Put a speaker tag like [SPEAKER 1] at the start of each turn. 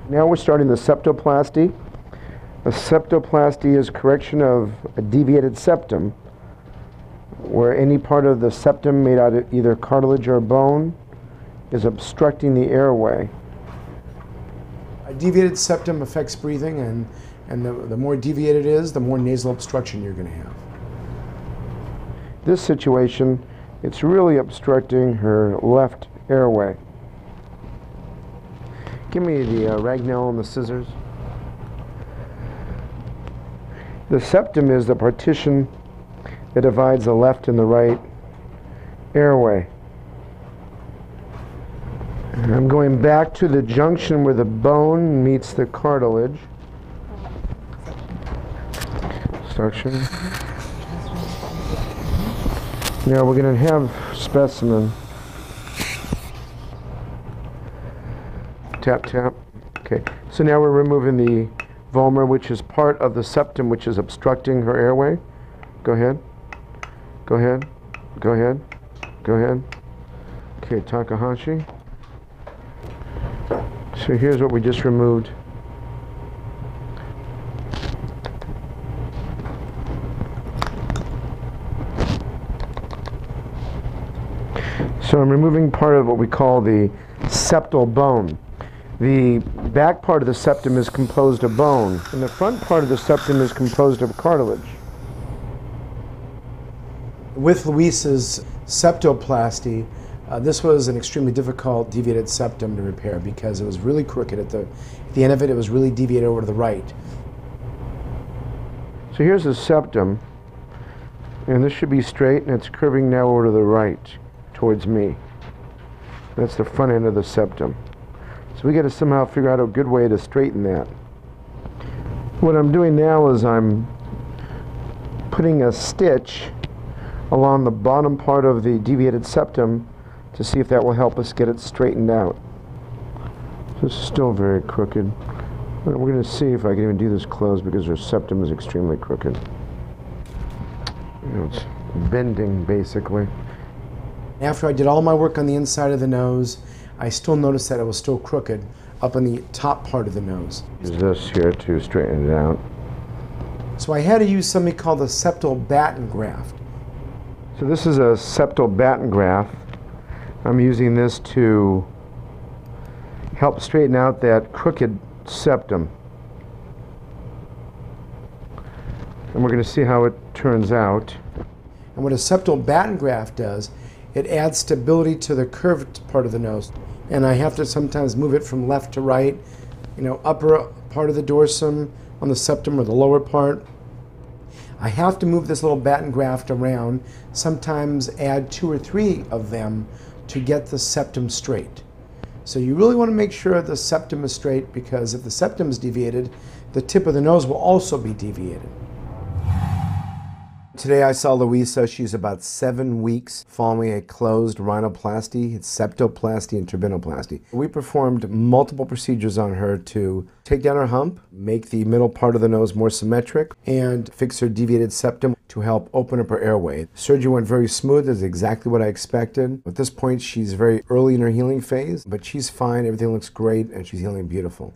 [SPEAKER 1] Now we're starting the septoplasty. A septoplasty is correction of a deviated septum, where any part of the septum made out of either cartilage or bone is obstructing the airway.
[SPEAKER 2] A deviated septum affects breathing, and the more deviated it is, the more nasal obstruction you're going to have.
[SPEAKER 1] This situation, it's really obstructing her left airway. Give me the ragnell and the scissors. The septum is the partition that divides the left and the right airway. And I'm going back to the junction where the bone meets the cartilage. Suction. Now we're going to have specimen. Tap, tap. Okay, so now we're removing the vomer, which is part of the septum, which is obstructing her airway. Go ahead. Go ahead. Go ahead. Go ahead. Okay, Takahashi. So here's what we just removed. So I'm removing part of what we call the septal bone. The back part of the septum is composed of bone, and the front part of the septum is composed of cartilage.
[SPEAKER 2] With Luisa's septoplasty, this was an extremely difficult deviated septum to repair because it was really crooked. At the end of it, it was really deviated over to the right.
[SPEAKER 1] So here's the septum, and this should be straight, and it's curving now over to the right, towards me. That's the front end of the septum. So we got to somehow figure out a good way to straighten that. What I'm doing now is I'm putting a stitch along the bottom part of the deviated septum to see if that will help us get it straightened out. This is still very crooked. We're going to see if I can even do this closed because her septum is extremely crooked. You know, it's bending basically.
[SPEAKER 2] After I did all my work on the inside of the nose, I still noticed that it was still crooked up on the top part of the nose.
[SPEAKER 1] Use this here to straighten it out.
[SPEAKER 2] So I had to use something called the septal batten graft.
[SPEAKER 1] So this is a septal batten graft. I'm using this to help straighten out that crooked septum. And we're going to see how it turns out.
[SPEAKER 2] And what a septal batten graft does, it adds stability to the curved part of the nose. And I have to sometimes move it from left to right, you know, upper part of the dorsum on the septum or the lower part. I have to move this little batten graft around, sometimes add 2 or 3 of them to get the septum straight. So you really want to make sure the septum is straight, because if the septum is deviated, the tip of the nose will also be deviated. Today I saw Luisa. She's about 7 weeks following a closed rhinoplasty, septoplasty, and turbinoplasty. We performed multiple procedures on her to take down her hump, make the middle part of the nose more symmetric, and fix her deviated septum to help open up her airway. Surgery went very smooth. That's exactly what I expected. At this point, she's very early in her healing phase, but she's fine. Everything looks great, and she's healing beautiful.